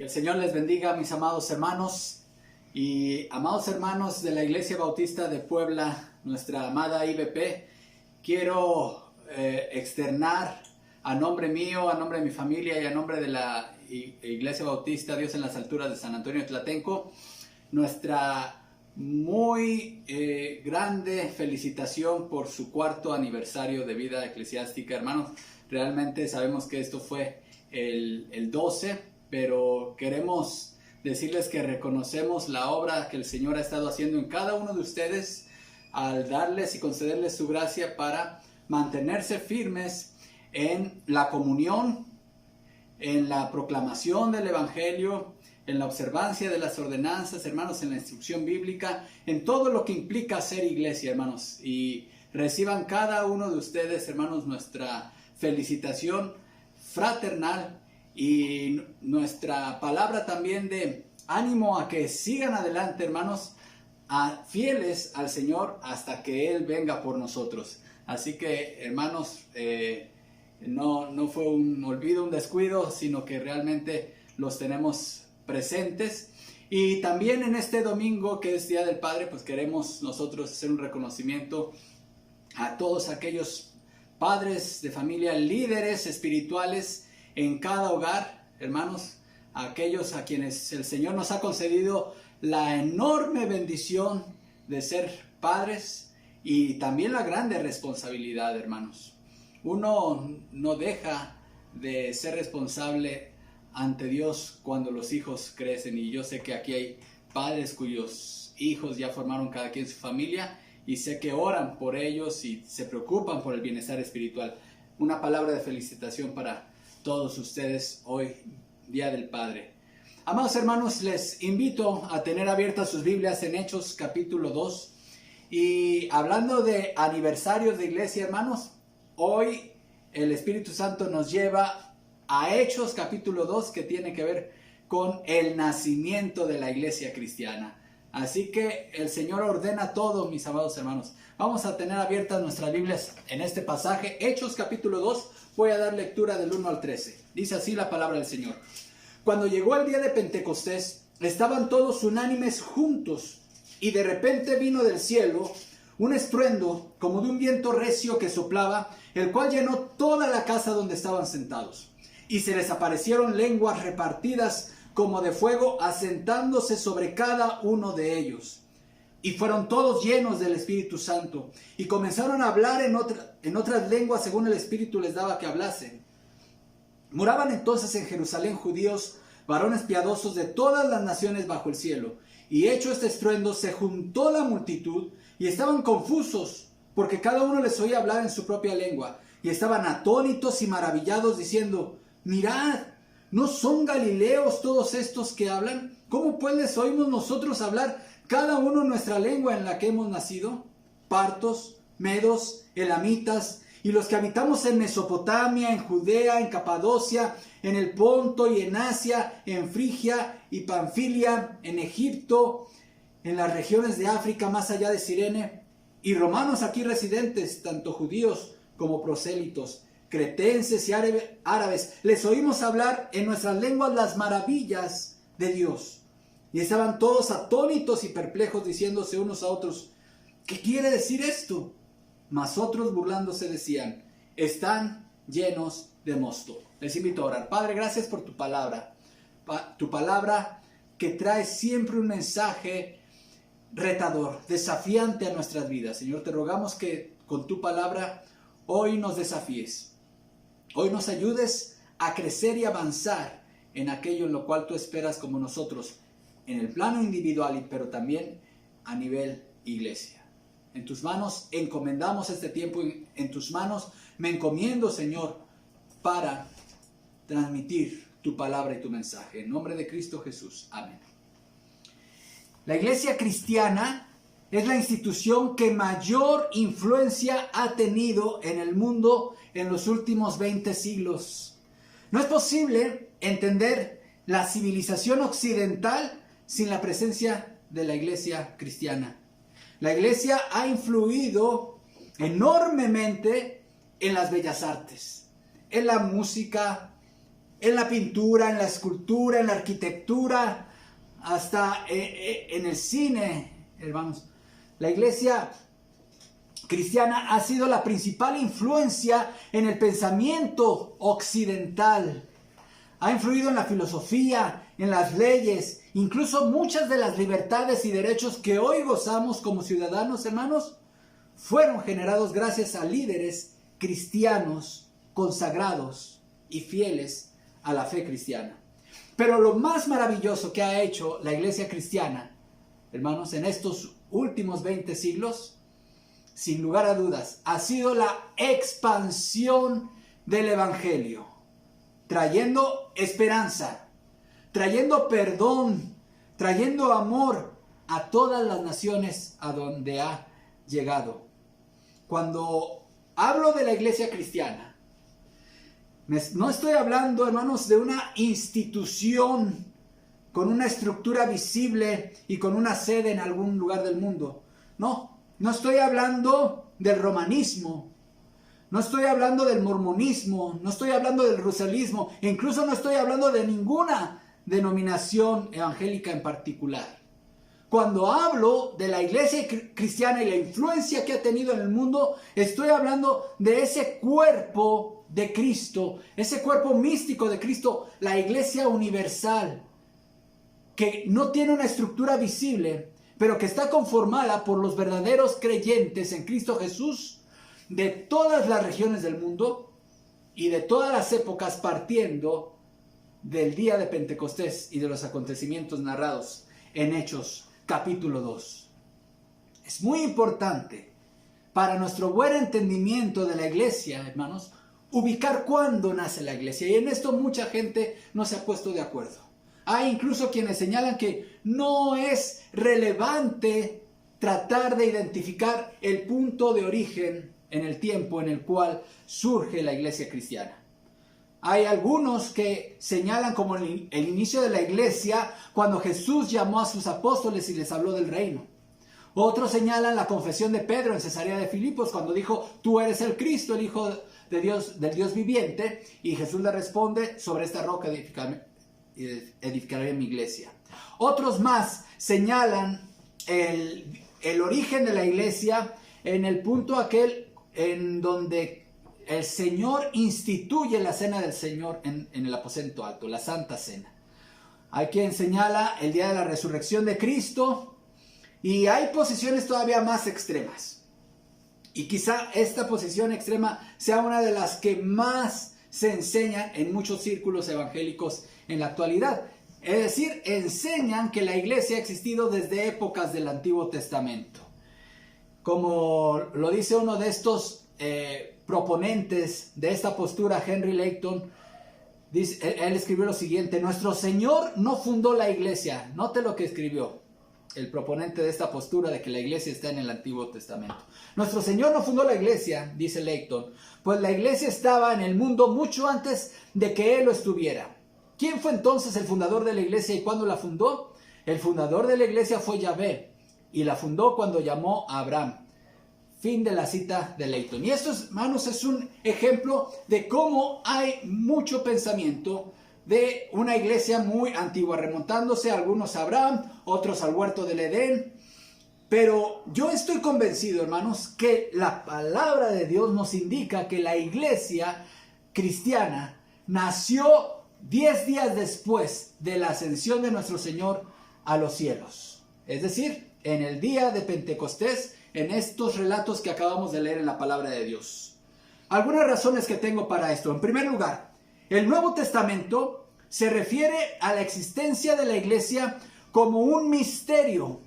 Que el Señor les bendiga, mis amados hermanos y amados hermanos de la Iglesia Bautista de Puebla, nuestra amada IBP. Quiero externar a nombre mío, a nombre de mi familia y a nombre de la Iglesia Bautista Dios en las Alturas de San Antonio Tlatenco, nuestra muy grande felicitación por su 4º aniversario de vida eclesiástica. Hermanos, realmente sabemos que esto fue el 12, pero queremos decirles que reconocemos la obra que el Señor ha estado haciendo en cada uno de ustedes al darles y concederles su gracia para mantenerse firmes en la comunión, en la proclamación del Evangelio, en la observancia de las ordenanzas, hermanos, en la instrucción bíblica, en todo lo que implica ser iglesia, hermanos. Y reciban cada uno de ustedes, hermanos, nuestra felicitación fraternal y nuestra palabra también de ánimo a que sigan adelante, hermanos, fieles al Señor hasta que Él venga por nosotros. Así que, hermanos, no fue un olvido, un descuido, sino que realmente los tenemos presentes. Y también en este domingo, que es Día del Padre, pues queremos nosotros hacer un reconocimiento a todos aquellos padres de familia, líderes espirituales en cada hogar, hermanos, a aquellos a quienes el Señor nos ha concedido la enorme bendición de ser padres y también la grande responsabilidad, hermanos. Uno no deja de ser responsable ante Dios cuando los hijos crecen, y yo sé que aquí hay padres cuyos hijos ya formaron cada quien su familia y sé que oran por ellos y se preocupan por el bienestar espiritual. Una palabra de felicitación para todos ustedes hoy, Día del Padre. Amados hermanos, les invito a tener abiertas sus Biblias en Hechos capítulo 2. Y hablando de aniversarios de iglesia, hermanos, hoy el Espíritu Santo nos lleva a Hechos capítulo 2, que tiene que ver con el nacimiento de la iglesia cristiana. Así que el Señor ordena todo, mis amados hermanos. Vamos a tener abiertas nuestras Biblias en este pasaje, Hechos capítulo 2. Voy a dar lectura del 1 al 13. Dice así la palabra del Señor. Cuando llegó el día de Pentecostés, estaban todos unánimes juntos, y de repente vino del cielo un estruendo como de un viento recio que soplaba, el cual llenó toda la casa donde estaban sentados. Y se les aparecieron lenguas repartidas como de fuego, asentándose sobre cada uno de ellos. Y fueron todos llenos del Espíritu Santo, y comenzaron a hablar en otras lenguas según el Espíritu les daba que hablasen. Moraban entonces en Jerusalén judíos, varones piadosos de todas las naciones bajo el cielo. Y hecho este estruendo, se juntó la multitud, y estaban confusos, porque cada uno les oía hablar en su propia lengua. Y estaban atónitos y maravillados, diciendo: mirad, ¿no son galileos todos estos que hablan? ¿Cómo pues les oímos nosotros hablar cada uno nuestra lengua en la que hemos nacido? Partos, medos, elamitas, y los que habitamos en Mesopotamia, en Judea, en Capadocia, en el Ponto y en Asia, en Frigia y Panfilia, en Egipto, en las regiones de África más allá de Cirene, y romanos aquí residentes, tanto judíos como prosélitos, cretenses y árabes, les oímos hablar en nuestras lenguas las maravillas de Dios. Y estaban todos atónitos y perplejos, diciéndose unos a otros: ¿qué quiere decir esto? Mas otros, burlándose, decían: están llenos de mosto. Les invito a orar. Padre, gracias por tu palabra. Tu palabra que trae siempre un mensaje retador, desafiante a nuestras vidas. Señor, te rogamos que con tu palabra hoy nos desafíes. Hoy nos ayudes a crecer y avanzar en aquello en lo cual tú esperas como nosotros, en el plano individual, pero también a nivel iglesia. En tus manos encomendamos este tiempo, en tus manos me encomiendo, Señor, para transmitir tu palabra y tu mensaje. En nombre de Cristo Jesús. Amén. La iglesia cristiana es la institución que mayor influencia ha tenido en el mundo en los últimos 20 siglos. No es posible entender la civilización occidental sin la presencia de la iglesia cristiana. La iglesia ha influido enormemente en las bellas artes, en la música, en la pintura, en la escultura, en la arquitectura, hasta en el cine, hermanos. La iglesia cristiana ha sido la principal influencia en el pensamiento occidental. Ha influido en la filosofía, en las leyes, incluso muchas de las libertades y derechos que hoy gozamos como ciudadanos, hermanos, fueron generados gracias a líderes cristianos consagrados y fieles a la fe cristiana. Pero lo más maravilloso que ha hecho la iglesia cristiana, hermanos, en estos últimos 20 siglos, sin lugar a dudas, ha sido la expansión del evangelio, trayendo esperanza, trayendo perdón, trayendo amor a todas las naciones a donde ha llegado. Cuando hablo de la iglesia cristiana, no estoy hablando, hermanos, de una institución con una estructura visible y con una sede en algún lugar del mundo. No estoy hablando del romanismo, no estoy hablando del mormonismo, no estoy hablando del rusalismo, e incluso no estoy hablando de ninguna denominación evangélica en particular. Cuando hablo de la iglesia cristiana y la influencia que ha tenido en el mundo, estoy hablando de ese cuerpo de Cristo, ese cuerpo místico de Cristo, la iglesia universal, que no tiene una estructura visible, pero que está conformada por los verdaderos creyentes en Cristo Jesús de todas las regiones del mundo y de todas las épocas, partiendo del día de Pentecostés y de los acontecimientos narrados en Hechos capítulo 2. Es muy importante para nuestro buen entendimiento de la iglesia, hermanos, ubicar cuándo nace la iglesia. Y en esto mucha gente no se ha puesto de acuerdo. Hay incluso quienes señalan que no es relevante tratar de identificar el punto de origen en el tiempo en el cual surge la iglesia cristiana. Hay algunos que señalan como el inicio de la iglesia cuando Jesús llamó a sus apóstoles y les habló del reino. Otros señalan la confesión de Pedro en Cesarea de Filipos cuando dijo: tú eres el Cristo, el Hijo de Dios, del Dios viviente. Y Jesús le responde: sobre esta roca edificaré mi iglesia. Otros más señalan el origen de la iglesia en el punto aquel en donde el Señor instituye la cena del Señor en el aposento alto, la Santa Cena. Hay quien señala el día de la resurrección de Cristo, y hay posiciones todavía más extremas. Y quizá esta posición extrema sea una de las que más se enseñan en muchos círculos evangélicos en la actualidad. Es decir, enseñan que la iglesia ha existido desde épocas del Antiguo Testamento. Como lo dice uno de estos proponentes de esta postura, Henry Layton, él escribió lo siguiente: nuestro Señor no fundó la iglesia. Note lo que escribió el proponente de esta postura de que la iglesia está en el Antiguo Testamento. Nuestro Señor no fundó la iglesia, dice Layton, pues la iglesia estaba en el mundo mucho antes de que Él lo estuviera. ¿Quién fue entonces el fundador de la iglesia y cuándo la fundó? El fundador de la iglesia fue Yahvé, y la fundó cuando llamó a Abraham. Fin de la cita de Layton. Y esto, hermanos, es un ejemplo de cómo hay mucho pensamiento de una iglesia muy antigua, remontándose algunos a Abraham, otros al huerto del Edén. Pero yo estoy convencido, hermanos, que la palabra de Dios nos indica que la iglesia cristiana nació 10 días después de la ascensión de nuestro Señor a los cielos. Es decir, en el día de Pentecostés, en estos relatos que acabamos de leer en la palabra de Dios. Algunas razones que tengo para esto. En primer lugar, el Nuevo Testamento se refiere a la existencia de la iglesia como un misterio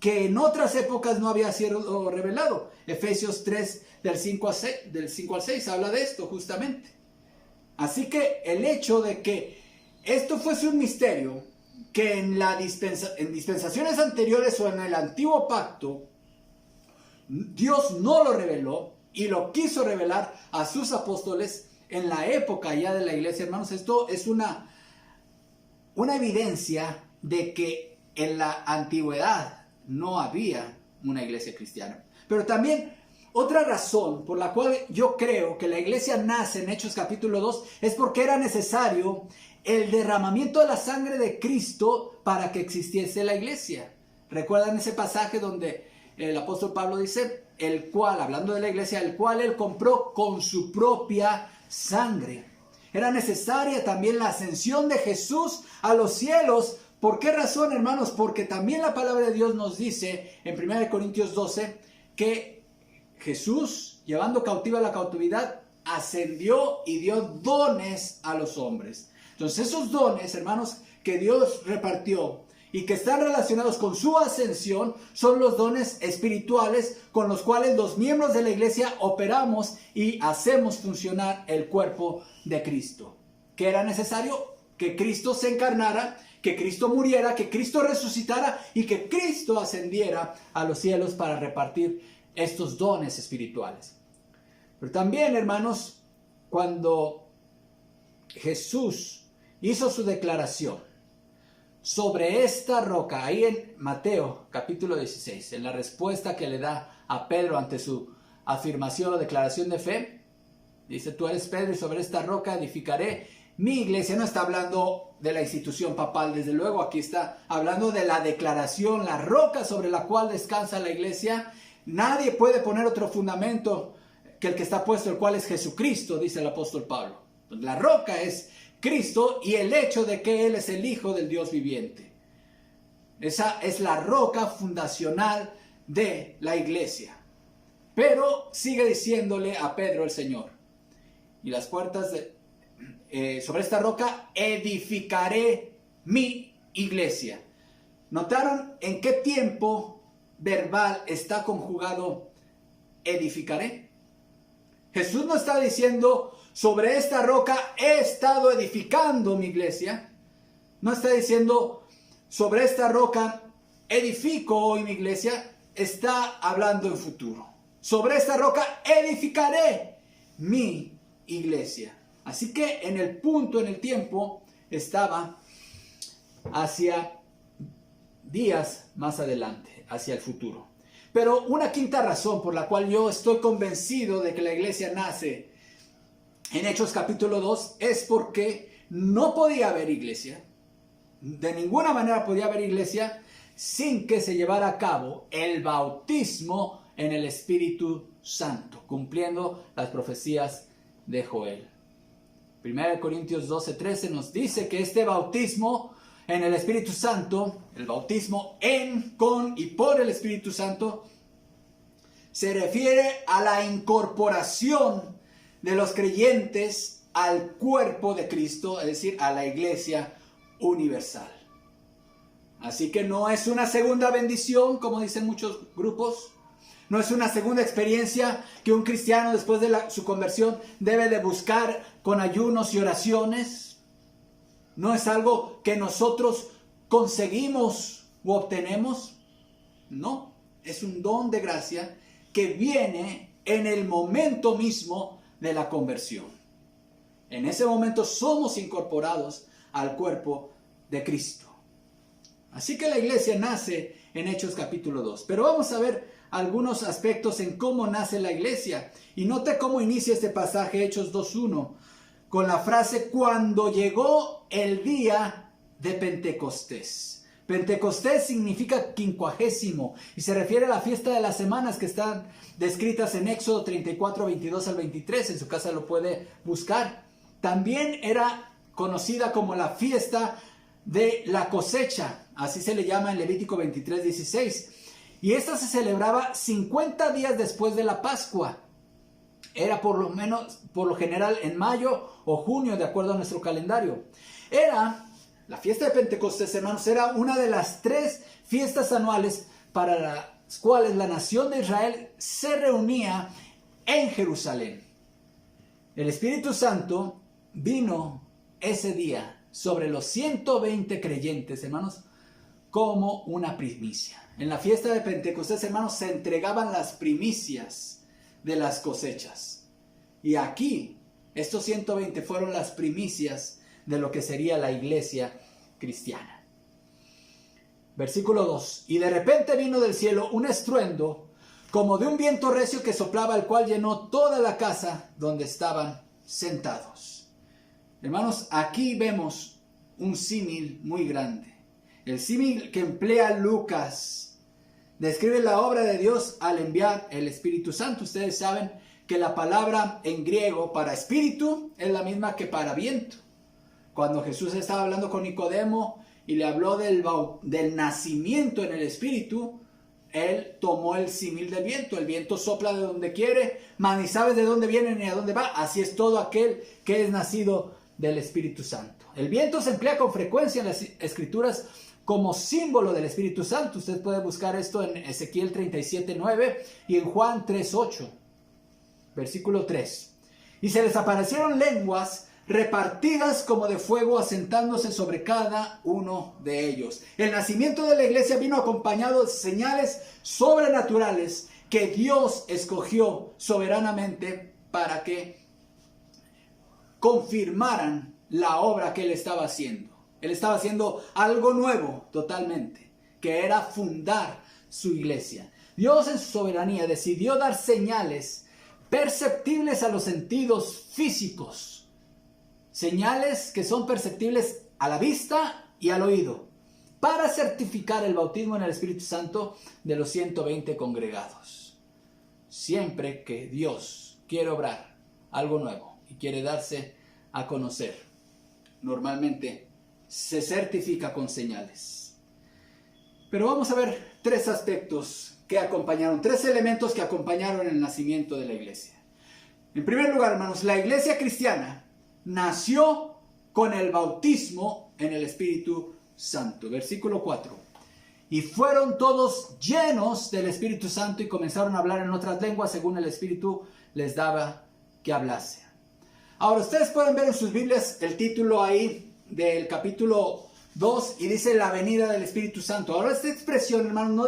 que en otras épocas no había sido revelado. Efesios 3, del 5 al 6, habla de esto justamente. Así que el hecho de que esto fuese un misterio, que en dispensaciones anteriores o en el antiguo pacto, Dios no lo reveló y lo quiso revelar a sus apóstoles en la época ya de la iglesia, hermanos. Esto es una evidencia de que en la antigüedad no había una iglesia cristiana. Pero también Otra razón por la cual yo creo que la iglesia nace en Hechos capítulo 2 es porque era necesario el derramamiento de la sangre de Cristo para que existiese la iglesia. ¿Recuerdan ese pasaje donde el apóstol Pablo dice, el cual, hablando de la iglesia, el cual él compró con su propia sangre? Era necesaria también la ascensión de Jesús a los cielos. ¿Por qué razón, hermanos? Porque también la palabra de Dios nos dice en 1 Corintios 12 que Jesús, llevando cautiva la cautividad, ascendió y dio dones a los hombres. Entonces esos dones, hermanos, que Dios repartió y que están relacionados con su ascensión, son los dones espirituales con los cuales los miembros de la iglesia operamos y hacemos funcionar el cuerpo de Cristo. ¿Qué era necesario? Que Cristo se encarnara, que Cristo muriera, que Cristo resucitara y que Cristo ascendiera a los cielos para repartir estos dones espirituales. Pero también, hermanos, cuando Jesús hizo su declaración sobre esta roca, ahí en Mateo capítulo 16, en la respuesta que le da a Pedro ante su afirmación o declaración de fe, dice, tú eres Pedro y sobre esta roca edificaré mi iglesia. No está hablando de la institución papal, desde luego, aquí está hablando de la declaración, la roca sobre la cual descansa la iglesia. Nadie puede poner otro fundamento que el que está puesto, el cual es Jesucristo, dice el apóstol Pablo. La roca es Cristo y el hecho de que Él es el Hijo del Dios viviente. Esa es la roca fundacional de la iglesia. Pero sigue diciéndole a Pedro el Señor, y las puertas sobre esta roca edificaré mi iglesia. ¿Notaron en qué tiempo verbal está conjugado edificaré? Jesús no está diciendo sobre esta roca he estado edificando mi iglesia. No está diciendo sobre esta roca edifico hoy mi iglesia. Está hablando en futuro. Sobre esta roca edificaré mi iglesia. Así que en el punto, en el tiempo, estaba hacia días más adelante, hacia el futuro. Pero una quinta razón por la cual yo estoy convencido de que la iglesia nace en Hechos capítulo 2 es porque no podía haber iglesia, de ninguna manera podía haber iglesia sin que se llevara a cabo el bautismo en el Espíritu Santo, cumpliendo las profecías de Joel. 1 Corintios 12:13 nos dice que este bautismo en el Espíritu Santo, el bautismo en, con y por el Espíritu Santo, se refiere a la incorporación de los creyentes al cuerpo de Cristo, es decir, a la iglesia universal. Así que no es una segunda bendición, como dicen muchos grupos. No es una segunda experiencia que un cristiano después de su conversión debe de buscar con ayunos y oraciones. No es algo que nosotros conseguimos u obtenemos. No, es un don de gracia que viene en el momento mismo de la conversión. En ese momento somos incorporados al cuerpo de Cristo. Así que la iglesia nace en Hechos capítulo 2. Pero vamos a ver algunos aspectos en cómo nace la iglesia. Y note cómo inicia este pasaje, Hechos 2:1, con la frase, cuando llegó el día de Pentecostés. Pentecostés significa 50 y se refiere a la fiesta de las semanas que están descritas en Éxodo 34, 22 al 23. En su casa lo puede buscar. También era conocida como la fiesta de la cosecha. Así se le llama en Levítico 23, 16. Y esta se celebraba 50 días después de la Pascua. Era por lo general en mayo o junio, de acuerdo a nuestro calendario. La fiesta de Pentecostés, hermanos, era una de las 3 fiestas anuales para las cuales la nación de Israel se reunía en Jerusalén. El Espíritu Santo vino ese día sobre los 120 creyentes, hermanos, como una primicia. En la fiesta de Pentecostés, hermanos, se entregaban las primicias de las cosechas. Y aquí, estos 120 fueron las primicias de lo que sería la iglesia cristiana. Versículo 2. Y de repente vino del cielo un estruendo como de un viento recio que soplaba, el cual llenó toda la casa donde estaban sentados. Hermanos, aquí vemos un símil muy grande. El símil que emplea Lucas describe la obra de Dios al enviar el Espíritu Santo. Ustedes saben que la palabra en griego para espíritu es la misma que para viento. Cuando Jesús estaba hablando con Nicodemo y le habló del nacimiento en el espíritu, él tomó el símil del viento. El viento sopla de donde quiere, mas ni sabes de dónde viene ni a dónde va. Así es todo aquel que es nacido del Espíritu Santo. El viento se emplea con frecuencia en las Escrituras como símbolo del Espíritu Santo. Usted puede buscar esto en Ezequiel 37:9 y en Juan 3:8, versículo 3. Y se les aparecieron lenguas repartidas como de fuego, asentándose sobre cada uno de ellos. El nacimiento de la iglesia vino acompañado de señales sobrenaturales que Dios escogió soberanamente para que confirmaran la obra que Él estaba haciendo. Él estaba haciendo algo nuevo totalmente, que era fundar su iglesia. Dios en su soberanía decidió dar señales perceptibles a los sentidos físicos. Señales que son perceptibles a la vista y al oído, para certificar el bautismo en el Espíritu Santo de los 120 congregados. Siempre que Dios quiere obrar algo nuevo y quiere darse a conocer, normalmente se certifica con señales. Pero vamos a ver tres aspectos que acompañaron, tres elementos que acompañaron el nacimiento de la iglesia. En primer lugar, hermanos, la iglesia cristiana nació con el bautismo en el Espíritu Santo. Versículo 4. Y fueron todos llenos del Espíritu Santo y comenzaron a hablar en otras lenguas según el Espíritu les daba que hablase. Ahora, ustedes pueden ver en sus Biblias el título ahí del capítulo 2 y dice la venida del Espíritu Santo. Ahora, esta expresión, hermanos, no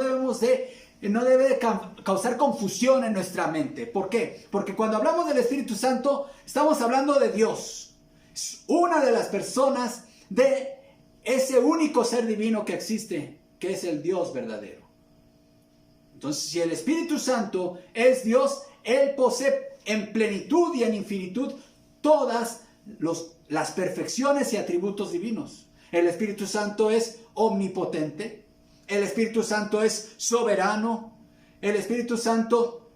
debe causar confusión en nuestra mente. ¿Por qué? Porque cuando hablamos del Espíritu Santo, estamos hablando de Dios. Es una de las personas de ese único ser divino que existe, que es el Dios verdadero. Entonces, si el Espíritu Santo es Dios, Él posee en plenitud y en infinitud todas las perfecciones y atributos divinos. El Espíritu Santo es omnipotente. El Espíritu Santo es soberano. El Espíritu Santo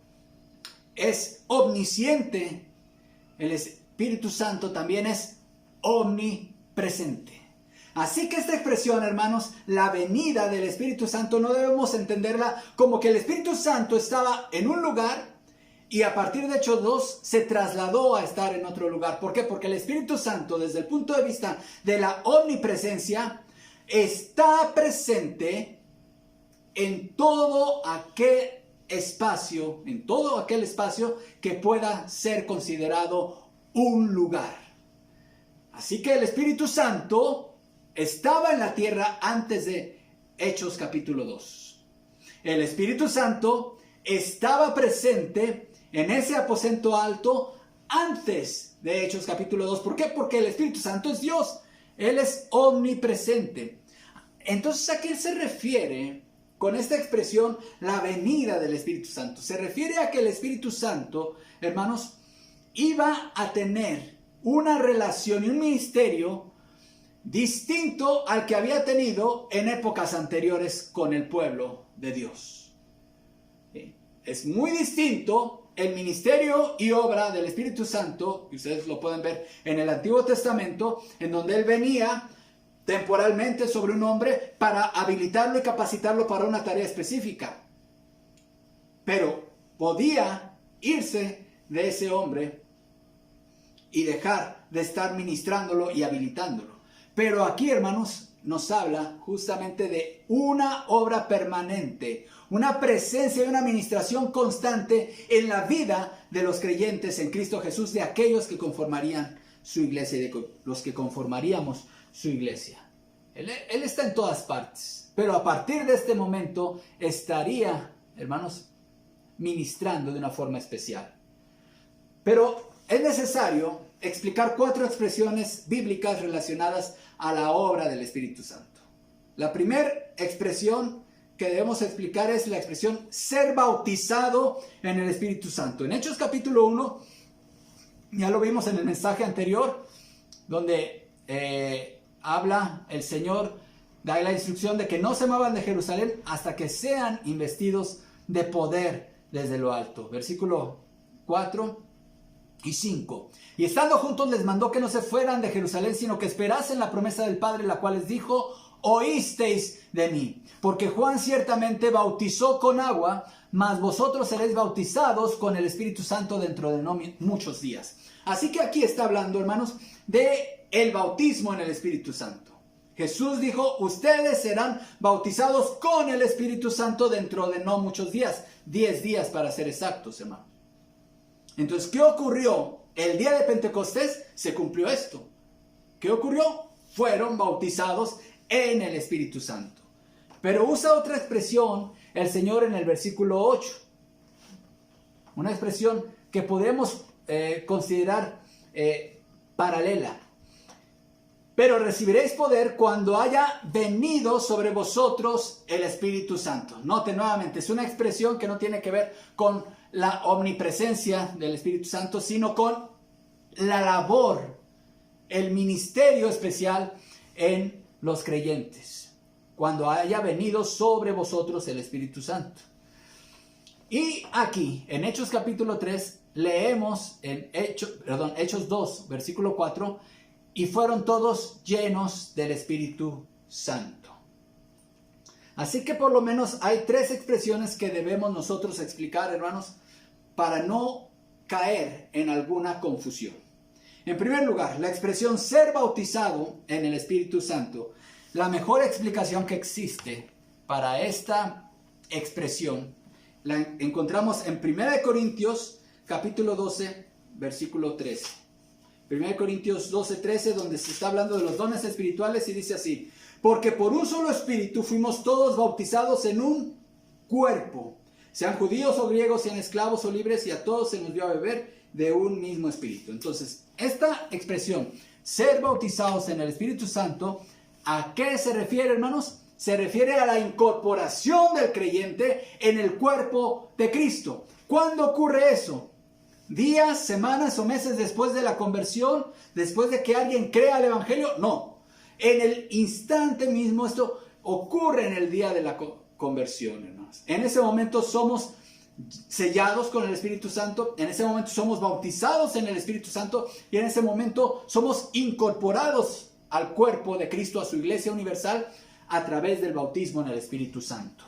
es omnisciente. El Espíritu Santo también es omnipresente. Así que esta expresión, hermanos, la venida del Espíritu Santo, no debemos entenderla como que el Espíritu Santo estaba en un lugar y a partir de Hechos 2 se trasladó a estar en otro lugar. ¿Por qué? Porque el Espíritu Santo, desde el punto de vista de la omnipresencia, está presente en todo aquel espacio, que pueda ser considerado un lugar. Así que el Espíritu Santo estaba en la tierra antes de Hechos capítulo 2. El Espíritu Santo estaba presente en ese aposento alto antes de Hechos capítulo 2. ¿Por qué? Porque el Espíritu Santo es Dios. Él es omnipresente. Entonces, ¿a qué se refiere con esta expresión la venida del Espíritu Santo? Se refiere a que el Espíritu Santo, hermanos, iba a tener una relación y un ministerio distinto al que había tenido en épocas anteriores con el pueblo de Dios. Es muy distinto el ministerio y obra del Espíritu Santo, y ustedes lo pueden ver en el Antiguo Testamento, en donde Él venía temporalmente sobre un hombre para habilitarlo y capacitarlo para una tarea específica. Pero podía irse de ese hombre y dejar de estar ministrándolo y habilitándolo. Pero aquí, hermanos, nos habla justamente de una obra permanente, una presencia y una administración constante en la vida de los creyentes en Cristo Jesús, de aquellos que conformarían su iglesia y de los que conformaríamos su iglesia. Él está en todas partes, pero a partir de este momento estaría, hermanos, ministrando de una forma especial. Pero es necesario explicar 4 expresiones bíblicas relacionadas a la obra del Espíritu Santo. La primera expresión que debemos explicar es la expresión ser bautizado en el Espíritu Santo. En Hechos capítulo 1, ya lo vimos en el mensaje anterior, donde habla el Señor, da la instrucción de que no se muevan de Jerusalén hasta que sean investidos de poder desde lo alto. Versículo 4 y 5. Y estando juntos les mandó que no se fueran de Jerusalén, sino que esperasen la promesa del Padre, la cual les dijo: oísteis de mí, porque Juan ciertamente bautizó con agua, mas vosotros seréis bautizados con el Espíritu Santo dentro de no muchos días. Así que aquí está hablando, hermanos, de el bautismo en el Espíritu Santo. Jesús dijo: ustedes serán bautizados con el Espíritu Santo dentro de no muchos días, 10 días para ser exactos, hermanos. Entonces, ¿qué ocurrió? El día de Pentecostés se cumplió esto. ¿Qué ocurrió? Fueron bautizados en el Espíritu Santo. Pero usa otra expresión el Señor en el versículo 8. Una expresión que podemos considerar paralela. Pero recibiréis poder cuando haya venido sobre vosotros el Espíritu Santo. Note nuevamente, es una expresión que no tiene que ver con la omnipresencia del Espíritu Santo, sino con la labor, el ministerio especial en los creyentes. Cuando haya venido sobre vosotros el Espíritu Santo. Y aquí, en Hechos capítulo 3, leemos en Hechos 2, versículo 4, y fueron todos llenos del Espíritu Santo. Así que por lo menos hay 3 expresiones que debemos nosotros explicar, hermanos, para no caer en alguna confusión. En primer lugar, la expresión ser bautizado en el Espíritu Santo. La mejor explicación que existe para esta expresión la encontramos en 1 Corintios capítulo 12, versículo 13. 1 Corintios 12, 13, donde se está hablando de los dones espirituales y dice así: porque por un solo espíritu fuimos todos bautizados en un cuerpo, sean judíos o griegos, sean esclavos o libres, y a todos se nos dio a beber de un mismo espíritu. Entonces, esta expresión, ser bautizados en el Espíritu Santo, ¿a qué se refiere, hermanos? Se refiere a la incorporación del creyente en el cuerpo de Cristo. ¿Cuándo ocurre eso? ¿Días, semanas o meses después de la conversión? ¿Después de que alguien crea el Evangelio? No. En el instante mismo esto ocurre en el día de la conversión, hermanos. En ese momento somos sellados con el Espíritu Santo, en ese momento somos bautizados en el Espíritu Santo y en ese momento somos incorporados al cuerpo de Cristo, a su iglesia universal, a través del bautismo en el Espíritu Santo.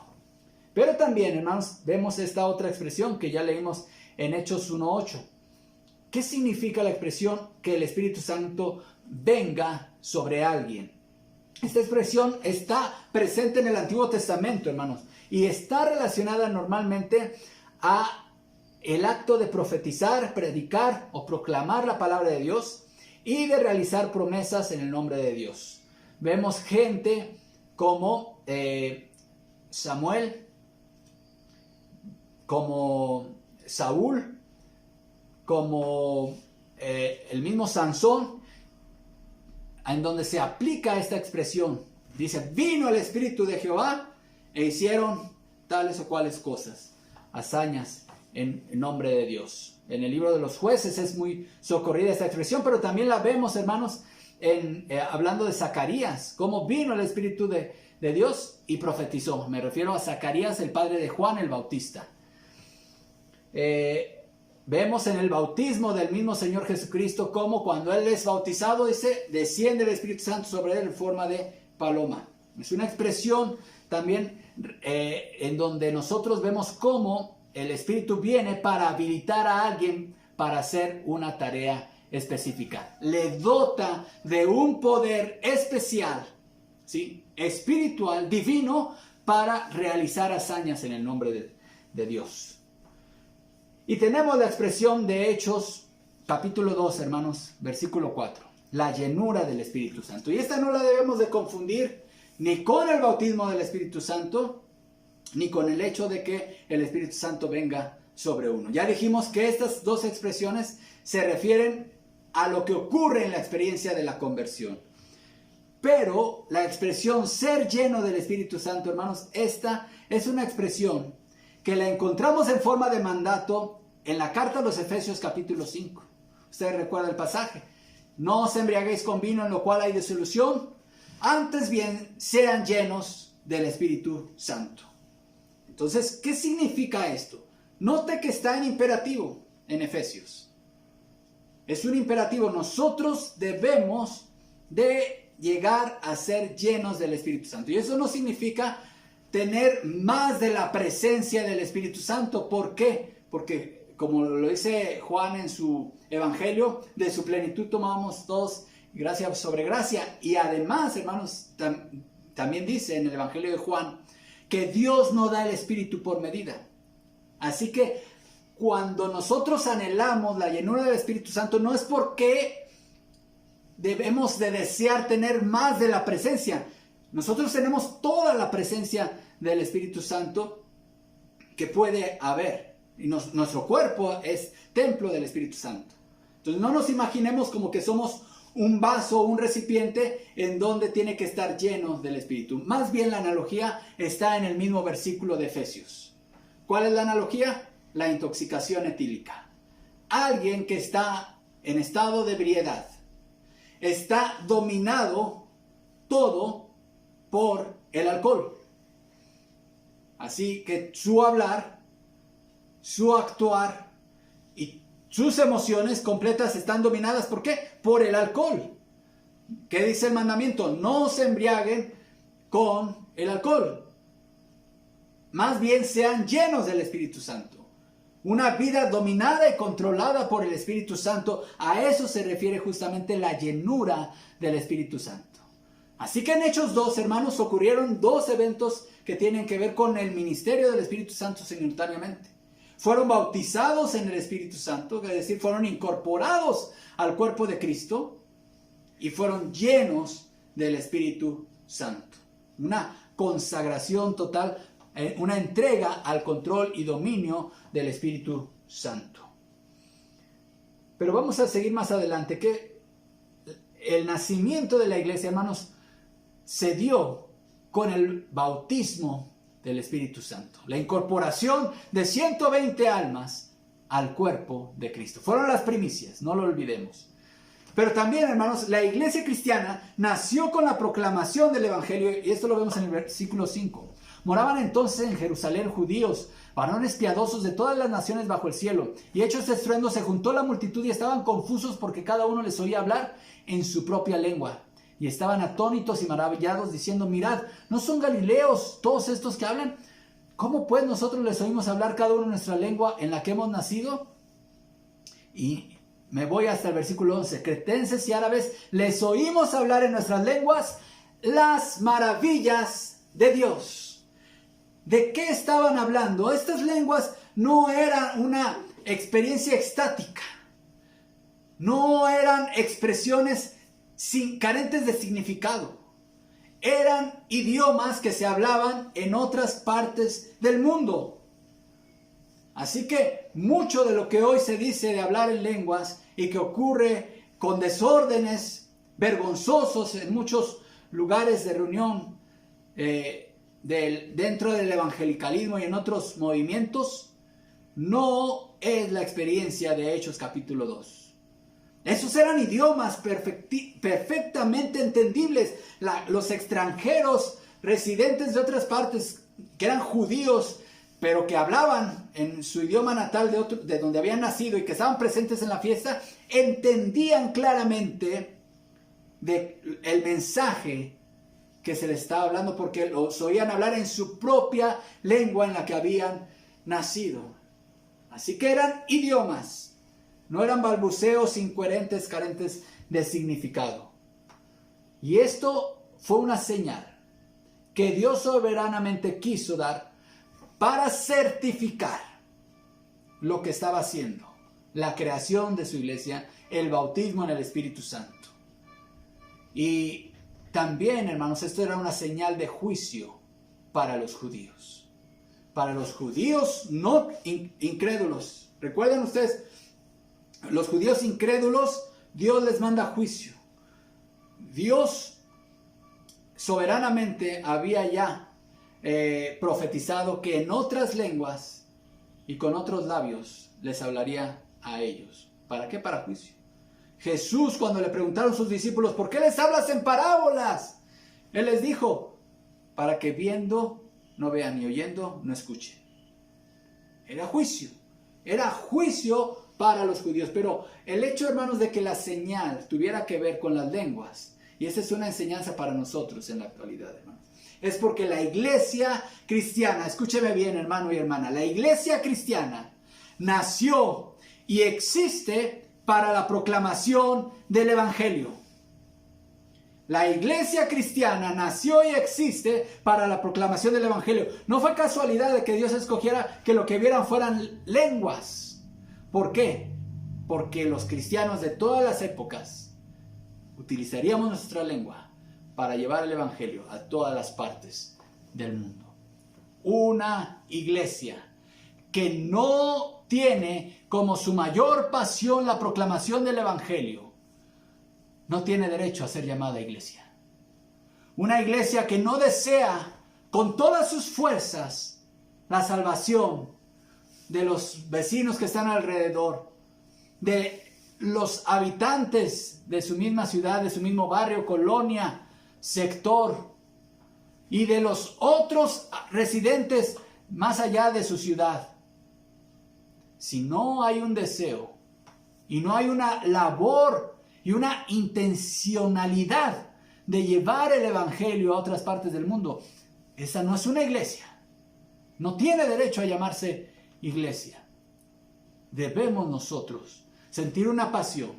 Pero también, hermanos, vemos esta otra expresión que ya leímos en Hechos 1:8. ¿Qué significa la expresión que el Espíritu Santo venga sobre alguien? Esta expresión está presente en el Antiguo Testamento, hermanos, y está relacionada normalmente a el acto de profetizar, predicar o proclamar la palabra de Dios y de realizar promesas en el nombre de Dios. Vemos gente como Samuel, como Saúl, como el mismo Sansón, en donde se aplica esta expresión. Dice: vino el Espíritu de Jehová e hicieron tales o cuales cosas, hazañas en nombre de Dios. En el libro de los Jueces es muy socorrida esta expresión, pero también la vemos, hermanos, hablando de Zacarías, cómo vino el Espíritu de Dios y profetizó. Me refiero a Zacarías, el padre de Juan el Bautista. Vemos en el bautismo del mismo Señor Jesucristo cómo cuando Él es bautizado, dice, desciende el Espíritu Santo sobre Él en forma de paloma. Es una expresión también en donde nosotros vemos cómo el Espíritu viene para habilitar a alguien para hacer una tarea específica. Le dota de un poder especial, ¿sí?, espiritual, divino, para realizar hazañas en el nombre de Dios. Y tenemos la expresión de Hechos, capítulo 2, hermanos, versículo 4. La llenura del Espíritu Santo. Y esta no la debemos de confundir ni con el bautismo del Espíritu Santo, ni con el hecho de que el Espíritu Santo venga sobre uno. Ya dijimos que estas dos expresiones se refieren a lo que ocurre en la experiencia de la conversión. Pero la expresión ser lleno del Espíritu Santo, hermanos, esta es una expresión que la encontramos en forma de mandato en la carta a los Efesios capítulo 5. Usted recuerda el pasaje. No os embriaguéis con vino en lo cual hay disolución, antes bien sean llenos del Espíritu Santo. Entonces, ¿qué significa esto? Note que está en imperativo en Efesios. Es un imperativo. Nosotros debemos de llegar a ser llenos del Espíritu Santo. Y eso no significa tener más de la presencia del Espíritu Santo. ¿Por qué? Porque, como lo dice Juan en su Evangelio, de su plenitud tomamos todos gracia sobre gracia. Y además, hermanos, también dice en el Evangelio de Juan que Dios no da el Espíritu por medida. Así que cuando nosotros anhelamos la llenura del Espíritu Santo, no es porque debemos de desear tener más de la presencia. Nosotros tenemos toda la presencia del Espíritu Santo que puede haber. Y nuestro cuerpo es templo del Espíritu Santo. Entonces no nos imaginemos como que somos un vaso o un recipiente en donde tiene que estar lleno del Espíritu. Más bien la analogía está en el mismo versículo de Efesios. ¿Cuál es la analogía? La intoxicación etílica. Alguien que está en estado de ebriedad está dominado todo por el alcohol. Así que su hablar, su actuar y sus emociones completas están dominadas. ¿Por qué? Por el alcohol. ¿Qué dice el mandamiento? No se embriaguen con el alcohol. Más bien sean llenos del Espíritu Santo. Una vida dominada y controlada por el Espíritu Santo. A eso se refiere justamente la llenura del Espíritu Santo. Así que en Hechos 2, hermanos, ocurrieron dos eventos que tienen que ver con el ministerio del Espíritu Santo simultáneamente. Fueron bautizados en el Espíritu Santo, es decir, fueron incorporados al cuerpo de Cristo y fueron llenos del Espíritu Santo. Una consagración total, una entrega al control y dominio del Espíritu Santo. Pero vamos a seguir más adelante, que el nacimiento de la iglesia, hermanos, se dio con el bautismo del Espíritu Santo. La incorporación de 120 almas al cuerpo de Cristo. Fueron las primicias, no lo olvidemos. Pero también, hermanos, la iglesia cristiana nació con la proclamación del Evangelio, y esto lo vemos en el versículo 5. Moraban entonces en Jerusalén judíos, varones piadosos de todas las naciones bajo el cielo. Y hecho este estruendo, se juntó la multitud y estaban confusos porque cada uno les oía hablar en su propia lengua. Y estaban atónitos y maravillados diciendo: mirad, ¿no son galileos todos estos que hablan? ¿Cómo pues nosotros les oímos hablar cada uno en nuestra lengua en la que hemos nacido? Y me voy hasta el versículo 11. Cretenses y árabes, les oímos hablar en nuestras lenguas las maravillas de Dios. ¿De qué estaban hablando? Estas lenguas no eran una experiencia extática. No eran expresiones carentes de significado. Eran idiomas que se hablaban en otras partes del mundo. Así que mucho de lo que hoy se dice de hablar en lenguas y que ocurre con desórdenes vergonzosos en muchos lugares de reunión dentro del evangelicalismo y en otros movimientos, no es la experiencia de Hechos capítulo 2. Esos eran idiomas perfectamente entendibles. Los extranjeros residentes de otras partes, que eran judíos, pero que hablaban en su idioma natal de donde habían nacido y que estaban presentes en la fiesta, entendían claramente el mensaje que se les estaba hablando, porque los oían hablar en su propia lengua en la que habían nacido. Así que eran idiomas, no eran balbuceos incoherentes, carentes de significado. Y esto fue una señal que Dios soberanamente quiso dar para certificar lo que estaba haciendo, la creación de su iglesia, el bautismo en el Espíritu Santo. Y también, hermanos, esto era una señal de juicio para los judíos. Para los judíos no incrédulos. Recuerden ustedes, los judíos incrédulos, Dios les manda juicio. Dios soberanamente había ya profetizado que en otras lenguas y con otros labios les hablaría a ellos. ¿Para qué? Para juicio. Jesús, cuando le preguntaron sus discípulos, ¿por qué les hablas en parábolas? Él les dijo, para que viendo no vean y oyendo no escuchen. Era juicio para los judíos. Pero el hecho, hermanos, de que la señal tuviera que ver con las lenguas, y esa es una enseñanza para nosotros en la actualidad, hermanos, es porque la iglesia cristiana, escúcheme bien, hermano y hermana, la iglesia cristiana nació y existe para la proclamación del evangelio. La iglesia cristiana nació y existe para la proclamación del evangelio. No fue casualidad de que Dios escogiera que lo que vieran fueran lenguas. ¿Por qué? Porque los cristianos de todas las épocas utilizaríamos nuestra lengua para llevar el evangelio a todas las partes del mundo. Una iglesia que no tiene como su mayor pasión la proclamación del evangelio no tiene derecho a ser llamada iglesia. Una iglesia que no desea con todas sus fuerzas la salvación de los vecinos que están alrededor, de los habitantes de su misma ciudad, de su mismo barrio, colonia, sector, y de los otros residentes más allá de su ciudad. Si no hay un deseo y no hay una labor y una intencionalidad de llevar el evangelio a otras partes del mundo, esa no es una iglesia. No tiene derecho a llamarse iglesia. Debemos nosotros sentir una pasión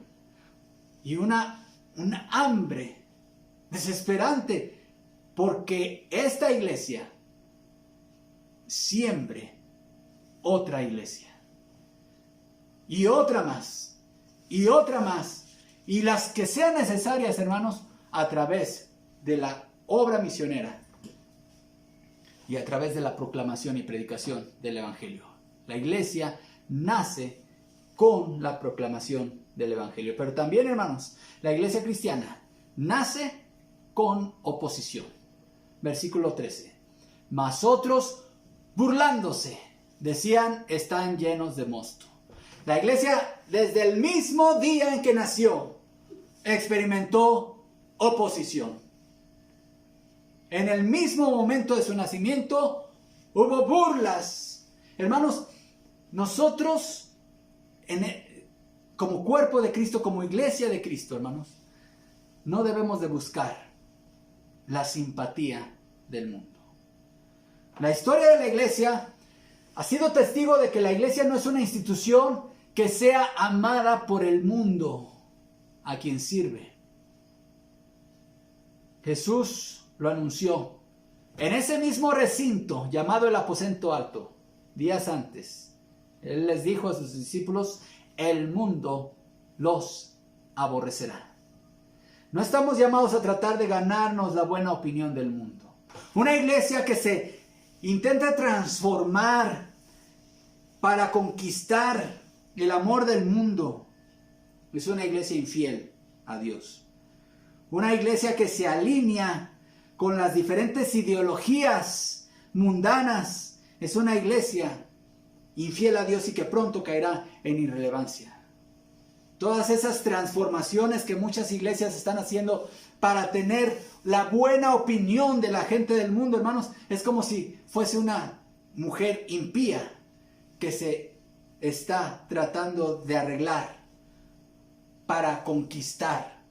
y una hambre desesperante porque esta iglesia siembre otra iglesia. Y otra más. Y otra más. Y las que sean necesarias, hermanos, a través de la obra misionera y a través de la proclamación y predicación del evangelio. La iglesia nace con la proclamación del evangelio. Pero también, hermanos, la iglesia cristiana nace con oposición. Versículo 13. Mas otros, burlándose, decían, están llenos de mosto. La iglesia, desde el mismo día en que nació, experimentó oposición. En el mismo momento de su nacimiento, hubo burlas. Hermanos, nosotros, como cuerpo de Cristo, como iglesia de Cristo, hermanos, no debemos de buscar la simpatía del mundo. La historia de la iglesia ha sido testigo de que la iglesia no es una institución que sea amada por el mundo a quien sirve. Jesús lo anunció en ese mismo recinto llamado el aposento alto, días antes. Él les dijo a sus discípulos, el mundo los aborrecerá. No estamos llamados a tratar de ganarnos la buena opinión del mundo. Una iglesia que se intenta transformar para conquistar el amor del mundo es una iglesia infiel a Dios. Una iglesia que se alinea con las diferentes ideologías mundanas es una iglesia infiel a Dios y que pronto caerá en irrelevancia. Todas esas transformaciones que muchas iglesias están haciendo para tener la buena opinión de la gente del mundo, hermanos, es como si fuese una mujer impía que se está tratando de arreglar para conquistar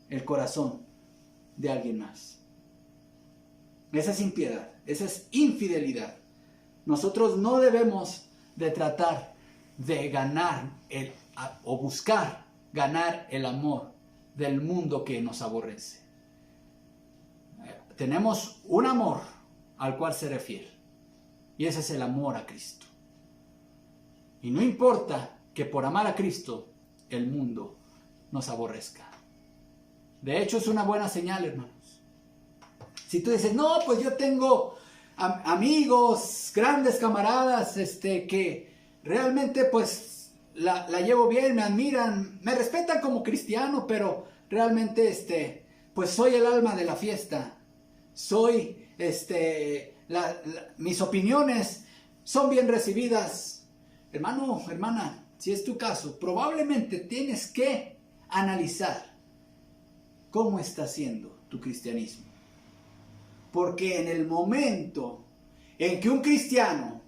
el corazón de alguien más. Esa es impiedad, esa es infidelidad. Nosotros no debemos de tratar de ganar o buscar ganar el amor del mundo que nos aborrece. Tenemos un amor al cual ser fiel, y ese es el amor a Cristo. Y no importa que por amar a Cristo el mundo nos aborrezca. De hecho, es una buena señal, hermanos. Si tú dices, no, pues yo tengo amigos, grandes camaradas, que realmente pues la llevo bien, me admiran, me respetan como cristiano, pero realmente pues soy el alma de la fiesta. Soy mis opiniones son bien recibidas. Hermano, hermana, si es tu caso, probablemente tienes que analizar cómo está siendo tu cristianismo. Porque en el momento en que un cristiano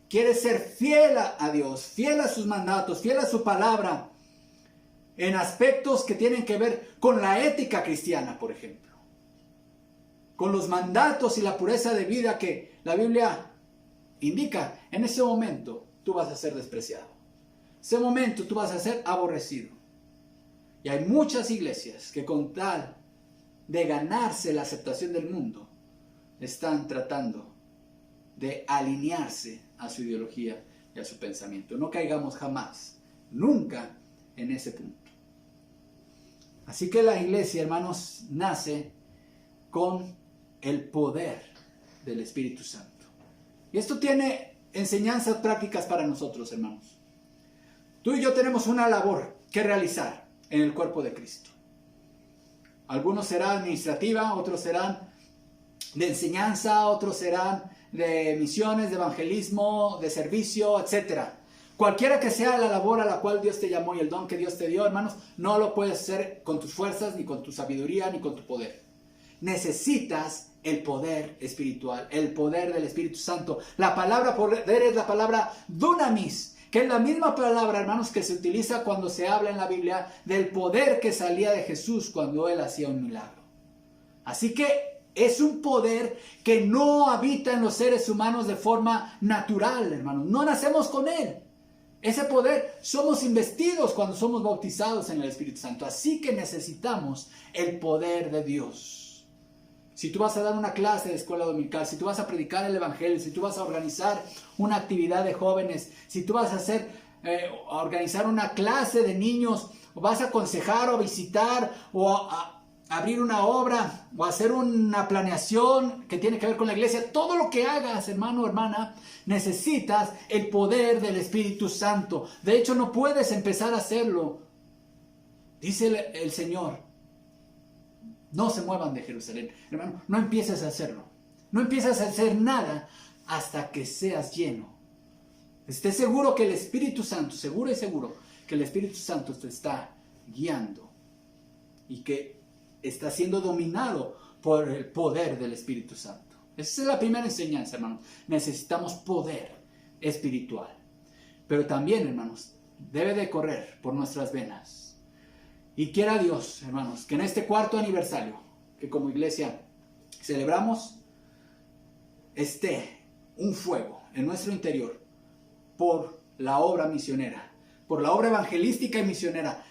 quiere ser fiel a Dios, fiel a sus mandatos, fiel a su palabra, en aspectos que tienen que ver con la ética cristiana, por ejemplo, con los mandatos y la pureza de vida que la Biblia indica, en ese momento tú vas a ser despreciado. En ese momento tú vas a ser aborrecido. Y hay muchas iglesias que con tal de ganarse la aceptación del mundo, están tratando de alinearse a su ideología y a su pensamiento. No caigamos jamás, nunca en ese punto. Así que la iglesia, hermanos, nace con el poder del Espíritu Santo. Y esto tiene enseñanzas prácticas para nosotros, hermanos. Tú y yo tenemos una labor que realizar en el cuerpo de Cristo. Algunos serán administrativa, otros serán de enseñanza, otros serán de misiones, de evangelismo, de servicio, etc. Cualquiera que sea la labor a la cual Dios te llamó y el don que Dios te dio, hermanos, no lo puedes hacer con tus fuerzas, ni con tu sabiduría, ni con tu poder. Necesitas el poder espiritual, el poder del Espíritu Santo. La palabra poder es la palabra dunamis, que es la misma palabra, hermanos, que se utiliza cuando se habla en la Biblia del poder que salía de Jesús cuando Él hacía un milagro. Así que es un poder que no habita en los seres humanos de forma natural, hermanos. No nacemos con Él. Ese poder somos investidos cuando somos bautizados en el Espíritu Santo. Así que necesitamos el poder de Dios. Si tú vas a dar una clase de escuela dominical, si tú vas a predicar el evangelio, si tú vas a organizar una actividad de jóvenes, si tú vas a organizar una clase de niños, o vas a aconsejar o visitar o a abrir una obra o hacer una planeación que tiene que ver con la iglesia, todo lo que hagas, hermano o hermana, necesitas el poder del Espíritu Santo. De hecho, no puedes empezar a hacerlo. Dice el Señor: no se muevan de Jerusalén. Hermano, no empieces a hacerlo. No empieces a hacer nada hasta que seas lleno. Esté seguro que el Espíritu Santo, seguro que el Espíritu Santo te está guiando y que está siendo dominado por el poder del Espíritu Santo. Esa es la primera enseñanza, hermanos. Necesitamos poder espiritual. Pero también, hermanos, debe de correr por nuestras venas. Y quiera Dios, hermanos, que en este 4º aniversario que como iglesia celebramos, esté un fuego en nuestro interior por la obra misionera, por la obra evangelística y misionera,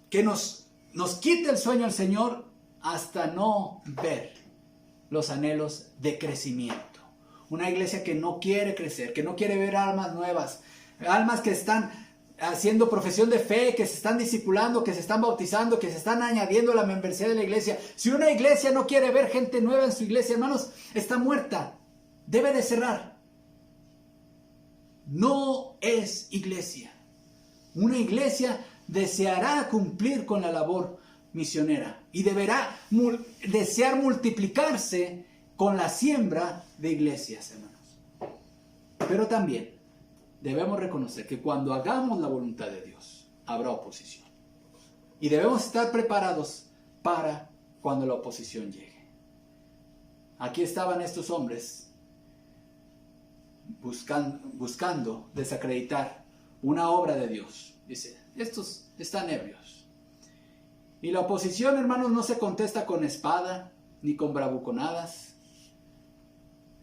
que nos quite el sueño al Señor hasta no ver los anhelos de crecimiento. Una iglesia que no quiere crecer, que no quiere ver almas nuevas, almas que están haciendo profesión de fe, que se están discipulando, que se están bautizando, que se están añadiendo a la membresía de la iglesia. Si una iglesia no quiere ver gente nueva en su iglesia, hermanos, está muerta. Debe de cerrar. No es iglesia. Una iglesia deseará cumplir con la labor misionera y deberá desear multiplicarse con la siembra de iglesias, hermanos. Pero también debemos reconocer que cuando hagamos la voluntad de Dios, habrá oposición. Y debemos estar preparados para cuando la oposición llegue. Aquí estaban estos hombres buscando desacreditar una obra de Dios. Dice, estos están ebrios. Y la oposición, hermanos, no se contesta con espada ni con bravuconadas.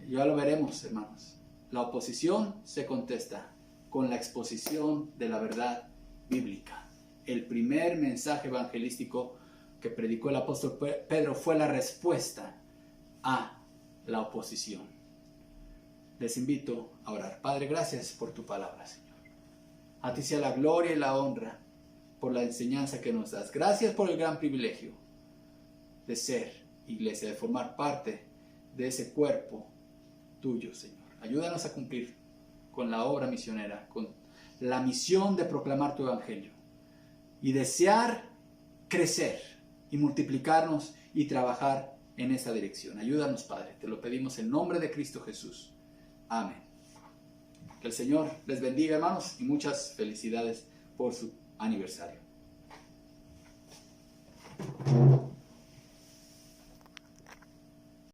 Ya lo veremos, hermanos. La oposición se contesta con la exposición de la verdad bíblica. El primer mensaje evangelístico que predicó el apóstol Pedro fue la respuesta a la oposición. Les invito a orar. Padre, gracias por tu palabra, Señor. A ti sea la gloria y la honra por la enseñanza que nos das. Gracias por el gran privilegio de ser iglesia, de formar parte de ese cuerpo tuyo, Señor. Ayúdanos a cumplir con la obra misionera, con la misión de proclamar tu evangelio y desear crecer y multiplicarnos y trabajar en esa dirección. Ayúdanos, Padre, te lo pedimos en nombre de Cristo Jesús. Amén. Que el Señor les bendiga, hermanos, y muchas felicidades por su aniversario.